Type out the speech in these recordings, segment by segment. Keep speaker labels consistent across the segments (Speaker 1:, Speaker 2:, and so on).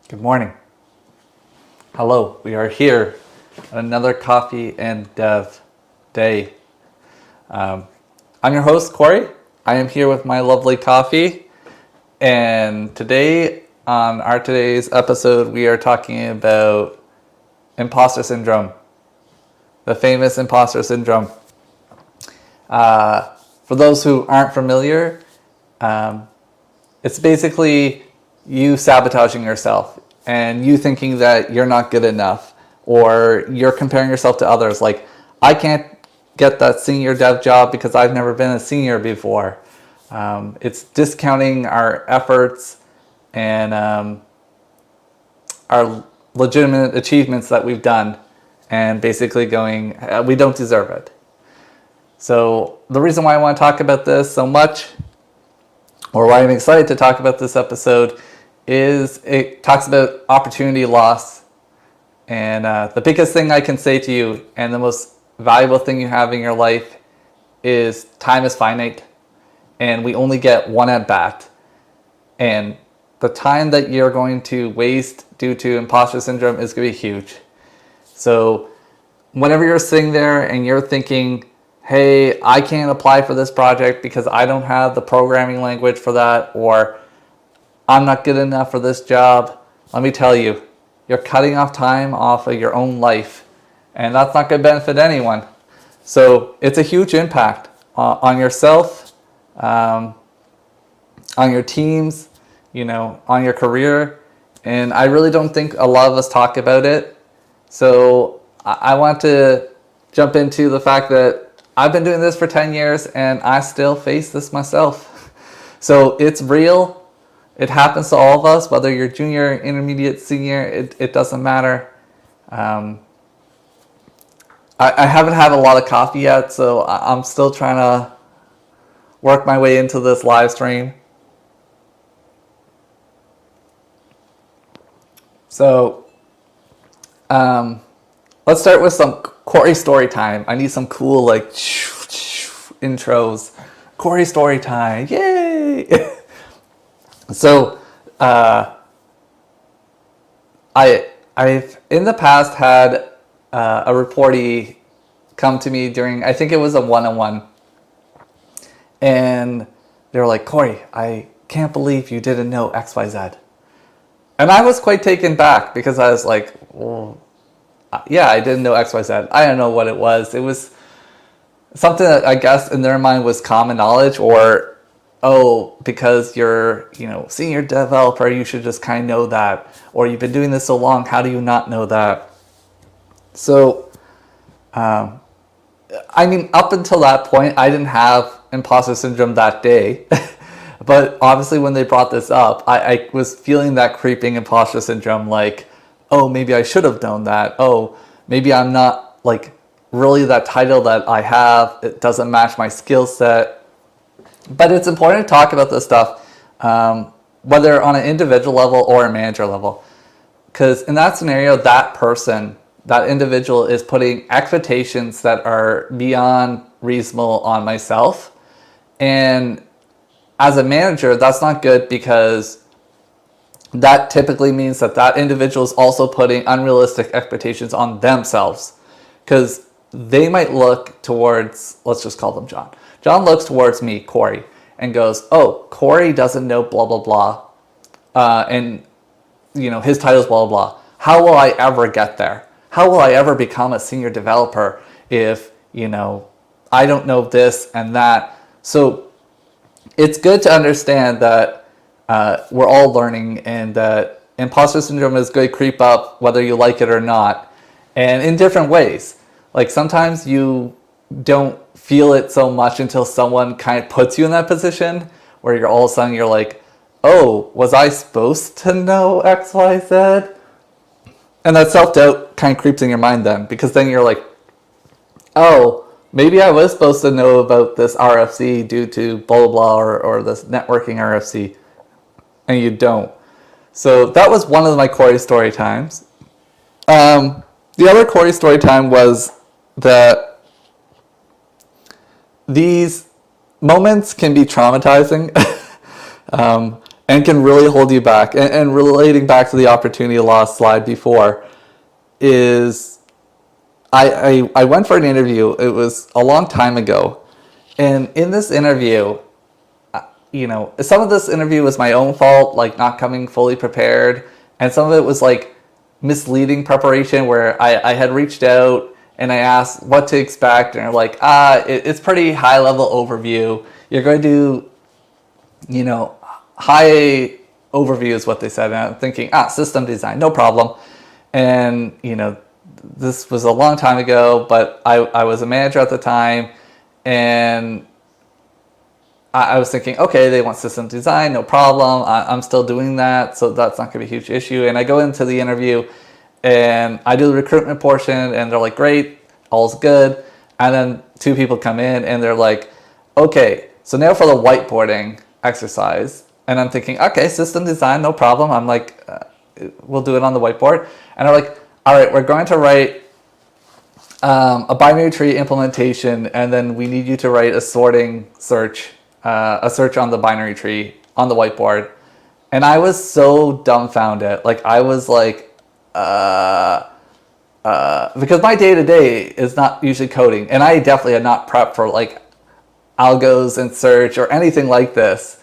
Speaker 1: Good morning. Hello, we are here on another coffee and dev day. I'm your host, Corey. I am here with my lovely coffee. And today, on today's episode, we are talking about imposter syndrome, the famous imposter syndrome. For those who aren't familiar, it's basically you sabotaging yourself and you thinking that you're not good enough, or you're comparing yourself to others. Like, I can't get that senior dev job because I've never been a senior before. It's discounting our efforts and our legitimate achievements that we've done, and basically going, we don't deserve it. So the reason why I want to talk about this so much, or why I'm excited to talk about this episode, is it talks about opportunity loss. And the biggest thing I can say to you, and the most valuable thing you have in your life, is time is finite, and we only get one at bat. And the time that you're going to waste due to imposter syndrome is going to be huge. So whenever you're sitting there and you're thinking, hey, I can't apply for this project because I don't have the programming language for that, or I'm not good enough for this job, let me tell you, you're cutting off time off of your own life, and that's not going to benefit anyone. So it's a huge impact on yourself, on your teams, on your career, and I really don't think a lot of us talk about it. So I want to jump into the fact that I've been doing this for 10 years and I still face this myself. So it's real. It happens to all of us, whether you're junior, intermediate, senior, it doesn't matter. I haven't had a lot of coffee yet, so I'm still trying to work my way into this live stream. So let's start with some Corey story time. I need some cool intros. Corey story time, yay! So I've in the past had a reportee come to me during, I think it was a one-on-one, and they were like, Corey, I can't believe you didn't know XYZ. And I was quite taken back because I was like, well, yeah, I didn't know XYZ. I don't know what it was. It was something that I guess in their mind was common knowledge, or, oh, because you're, senior developer, you should just kind of know that. Or you've been doing this so long, how do you not know that? So, up until that point, I didn't have imposter syndrome that day. But obviously when they brought this up, I was feeling that creeping imposter syndrome, like, oh, maybe I should have known that. Oh, maybe I'm not, really that title that I have. It doesn't match my skill set. But it's important to talk about this stuff, whether on an individual level or a manager level. Because in that scenario, that person, that individual is putting expectations that are beyond reasonable on myself. And as a manager, that's not good, because that typically means that individual is also putting unrealistic expectations on themselves. Because they might look towards, let's just call them John. John looks towards me, Corey, and goes, oh, Corey doesn't know blah, blah, blah. And, his title is blah, blah, blah. How will I ever get there? How will I ever become a senior developer if, I don't know this and that? So it's good to understand that we're all learning, and that imposter syndrome is going to creep up whether you like it or not, and in different ways. Like, sometimes you don't feel it so much until someone kind of puts you in that position where you're all of a sudden you're like, oh, was I supposed to know X, Y, Z? And that self-doubt kind of creeps in your mind then, because then you're like, oh, maybe I was supposed to know about this RFC due to blah, blah, blah, or this networking RFC, and you don't. So that was one of my Corey story times. The other Corey story time was that these moments can be traumatizing. and can really hold you back. And relating back to the opportunity loss slide before, is I went for an interview. It was a long time ago. And in this interview, some of this interview was my own fault, like not coming fully prepared. And some of it was like misleading preparation where I had reached out and I asked what to expect. And they're like, it's pretty high level overview. You're going to do, high overview is what they said. And I'm thinking, system design, no problem. And, this was a long time ago, but I was a manager at the time, and I was thinking, okay, they want system design, no problem. I'm still doing that, so that's not going to be a huge issue. And I go into the interview, and I do the recruitment portion, and they're like, great, all's good. And then two people come in, and they're like, okay, so now for the whiteboarding exercise. And I'm thinking, okay, system design, no problem. I'm like, we'll do it on the whiteboard. And they're like, all right, we're going to write a binary tree implementation, and then we need you to write a sorting search, a search on the binary tree on the whiteboard. And I was so dumbfounded. Like, I was like, because my day-to-day is not usually coding, and I definitely had not prepped for like algos and search or anything like this.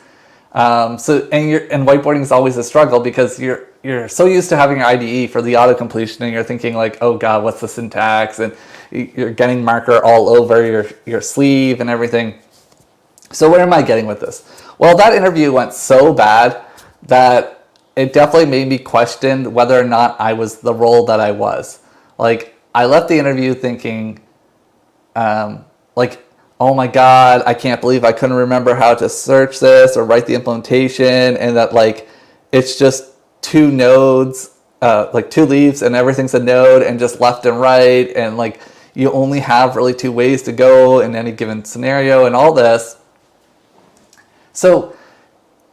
Speaker 1: And whiteboarding is always a struggle because you're so used to having your IDE for the auto completion, and you're thinking like, oh god, what's the syntax, and you're getting marker all over your sleeve and everything. So where am I getting with this? Well, that interview went so bad that it definitely made me question whether or not I was the role that I was. Like, I left the interview thinking, oh my god, I can't believe I couldn't remember how to search this or write the implementation, and that like it's just two nodes, like two leaves, and everything's a node, and just left and right, and like you only have really two ways to go in any given scenario, and all this. So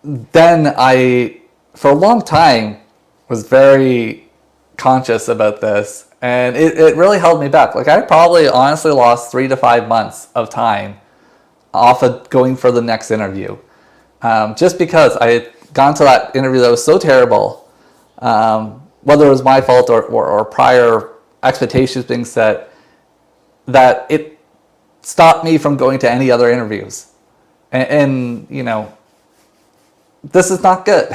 Speaker 1: then I, for a long time, was very conscious about this, and it really held me back. Like, I probably honestly lost 3 to 5 months of time off of going for the next interview, just because I had gone to that interview that was so terrible, whether it was my fault or prior expectations being set, that it stopped me from going to any other interviews. And this is not good.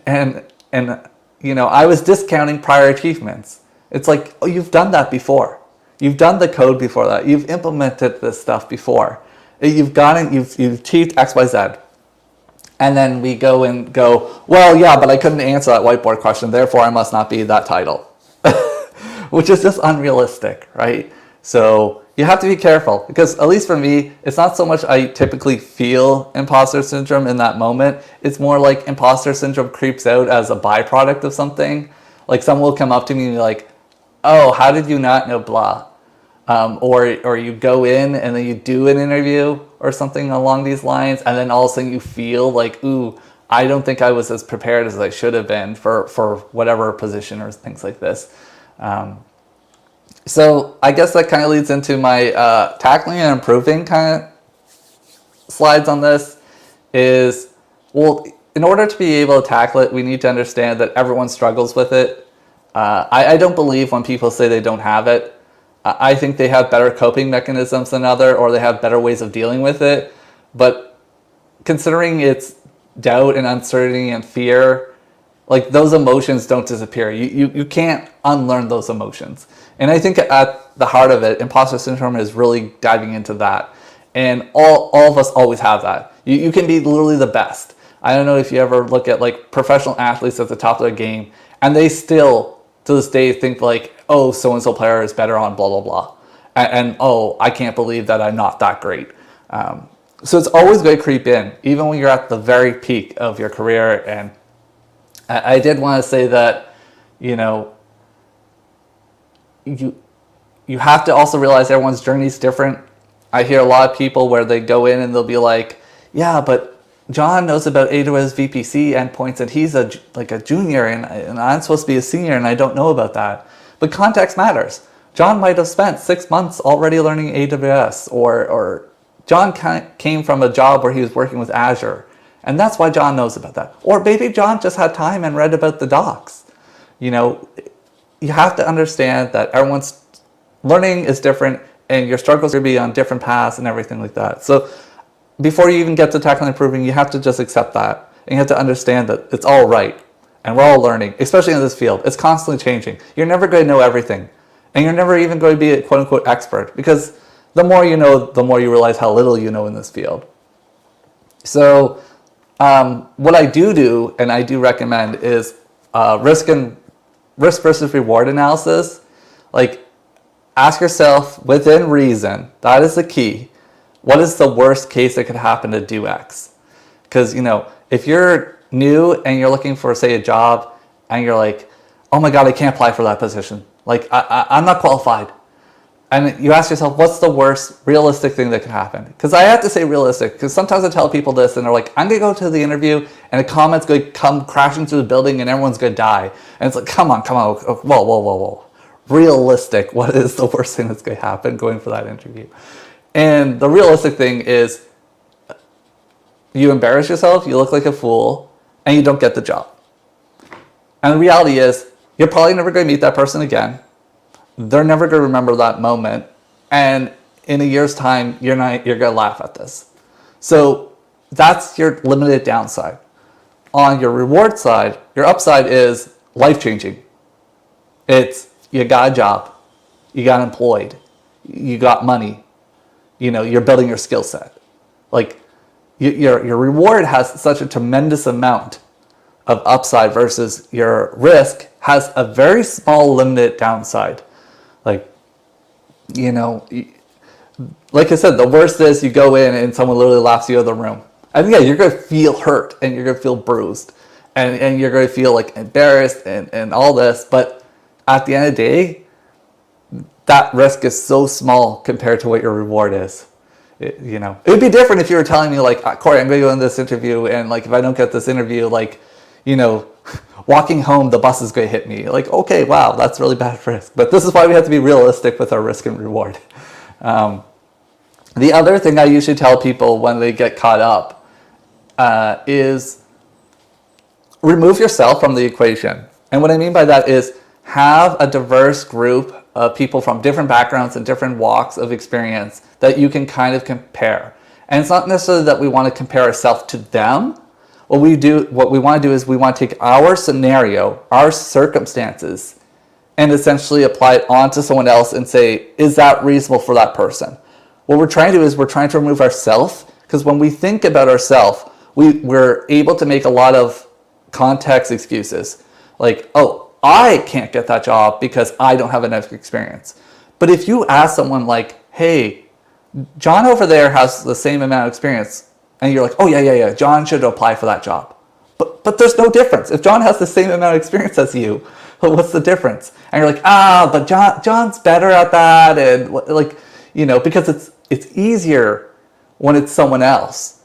Speaker 1: and I was discounting prior achievements. It's like, oh, you've done that before. You've done the code before that. You've implemented this stuff before. You've achieved X, Y, Z. And then we go, well, yeah, but I couldn't answer that whiteboard question, therefore I must not be that title. Which is just unrealistic, right? So you have to be careful, because at least for me, it's not so much I typically feel imposter syndrome in that moment. It's more like imposter syndrome creeps out as a byproduct of something. Like, someone will come up to me and be like, oh, how did you not know blah? Or you go in and then you do an interview or something along these lines, and then all of a sudden you feel like, ooh, I don't think I was as prepared as I should have been for whatever position or things like this. So I guess that kind of leads into my tackling and improving kind of slides on this is, well, in order to be able to tackle it, we need to understand that everyone struggles with it. I don't believe when people say they don't have it. I think they have better coping mechanisms than other, or they have better ways of dealing with it. But considering it's doubt and uncertainty and fear, like, those emotions don't disappear. You can't unlearn those emotions. And I think at the heart of it, imposter syndrome is really diving into that. And all of us always have that. You can be literally the best. I don't know if you ever look at like professional athletes at the top of their game, and they still to this day think like, oh, so-and-so player is better on blah, blah, blah. And oh, I can't believe that I'm not that great. So it's always going to creep in, even when you're at the very peak of your career. And I did want to say that, you have to also realize everyone's journey is different. I hear a lot of people where they go in and they'll be like, yeah, but John knows about AWS VPC endpoints, and he's a junior, and I'm supposed to be a senior, and I don't know about that. But context matters. John might have spent 6 months already learning AWS, or John came from a job where he was working with Azure, And that's why John knows about that. Or maybe John just had time and read about the docs. You know, you have to understand that everyone's learning is different and your struggles will be on different paths and everything like that. So before you even get to tackling and improving, you have to just accept that. And you have to understand that it's all right. And we're all learning, especially in this field. It's constantly changing. You're never going to know everything. And you're never even going to be a quote unquote expert, because the more you know, the more you realize how little you know in this field. So what I do, and I do recommend, is risk versus reward analysis. Like, ask yourself within reason, that is the key. What is the worst case that could happen to do X? Because, you know, if you're new and you're looking for, say, a job, and you're like, oh my God, I can't apply for that position. Like, I'm not qualified. And you ask yourself, what's the worst realistic thing that could happen? Because I have to say realistic, because sometimes I tell people this and they're like, I'm going to go to the interview and the comments going to come crashing through the building and everyone's going to die. And it's like, come on. Whoa. Realistic. What is the worst thing that's going to happen going for that interview? And the realistic thing is you embarrass yourself, you look like a fool, and you don't get the job. And the reality is you're probably never going to meet that person again. They're never going to remember that moment. And in a year's time, you're going to laugh at this. So that's your limited downside. On your reward side, your upside is life-changing. It's you got a job, you got employed, you got money, you know, you're building your skill set. Like your reward has such a tremendous amount of upside versus your risk has a very small limited downside. Like, you know, like I said, the worst is you go in and someone literally laughs you out of the room. And yeah, you're going to feel hurt and you're going to feel bruised and you're going to feel like embarrassed and all this. But at the end of the day, that risk is so small compared to what your reward is. You know, it would be different if you were telling me like, Corey, I'm going to go in this interview and like, if I don't get this interview, like, you know, walking home, the bus is going to hit me. Like, okay, wow, that's really bad risk. But this is why we have to be realistic with our risk and reward. The other thing I usually tell people when they get caught up is remove yourself from the equation. And what I mean by that is have a diverse group of people from different backgrounds and different walks of experience that you can kind of compare. And it's not necessarily that we want to compare ourselves to them. What we want to do is we want to take our scenario, our circumstances, and essentially apply it onto someone else and say, is that reasonable for that person? What we're trying to do is we're trying to remove ourselves, because when we think about ourselves, we're able to make a lot of context excuses. Like, oh, I can't get that job because I don't have enough experience. But if you ask someone like, hey, John over there has the same amount of experience, and you're like, oh yeah, John should apply for that job. But there's no difference. If John has the same amount of experience as you, what's the difference? And you're like, but John's better at that, and like, you know, because it's easier when it's someone else,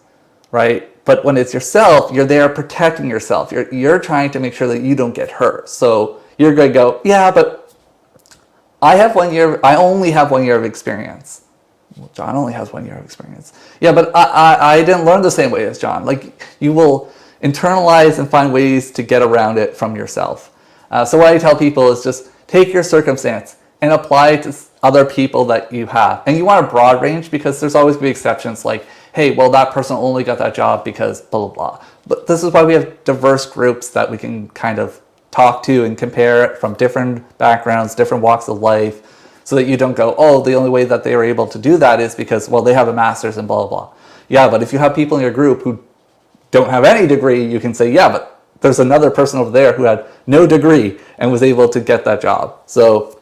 Speaker 1: right? But when it's yourself, you're there protecting yourself. You're trying to make sure that you don't get hurt. So you're going to go, yeah, but I only have 1 year of experience. Well, John only has 1 year of experience. Yeah, but I didn't learn the same way as John. Like, you will internalize and find ways to get around it from yourself. So what I tell people is just take your circumstance and apply it to other people that you have. And you want a broad range, because there's always going to be exceptions like, hey, well, that person only got that job because blah, blah, blah. But this is why we have diverse groups that we can kind of talk to and compare from different backgrounds, different walks of life, so that you don't go, oh, the only way that they were able to do that is because, well, they have a master's and blah, blah, blah. Yeah, but if you have people in your group who don't have any degree, you can say, yeah, but there's another person over there who had no degree and was able to get that job. So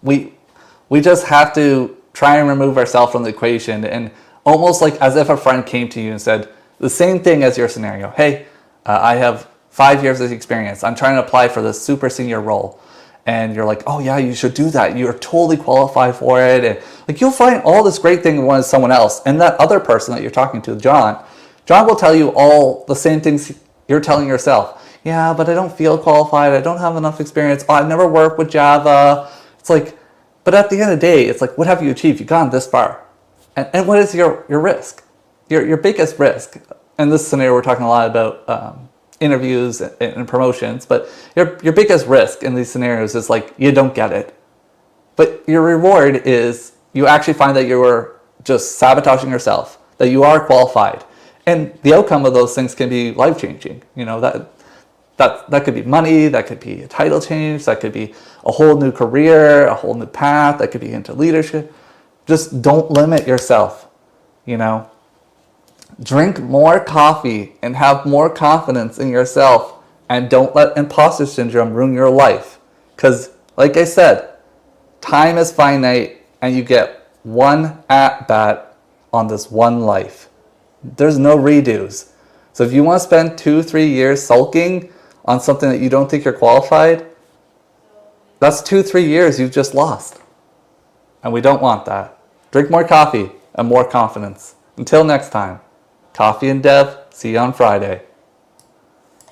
Speaker 1: we just have to try and remove ourselves from the equation, and almost like as if a friend came to you and said the same thing as your scenario. Hey, I have 5 years of experience. I'm trying to apply for this super senior role. And you're like, oh yeah, you should do that. You're totally qualified for it. And like, you'll find all this great thing in one of someone else. And that other person that you're talking to, John will tell you all the same things you're telling yourself. Yeah, but I don't feel qualified. I don't have enough experience. Oh, I've never worked with Java. It's like, but at the end of the day, it's like, what have you achieved? You've gone this far. And what is your risk? Your biggest risk in this scenario, we're talking a lot about interviews and promotions, but your biggest risk in these scenarios is like you don't get it. But your reward is you actually find that you were just sabotaging yourself, that you are qualified. And the outcome of those things can be life-changing. You know, that could be money, that could be a title change, that could be a whole new career, a whole new path, that could be into leadership. Just don't limit yourself, you know. Drink more coffee and have more confidence in yourself, and don't let imposter syndrome ruin your life. Because, like I said, time is finite and you get one at-bat on this one life. There's no redos. So if you want to spend 2-3 years sulking on something that you don't think you're qualified, that's 2-3 years you've just lost. And we don't want that. Drink more coffee and more confidence. Until next time, Coffee and Dev, see you on Friday.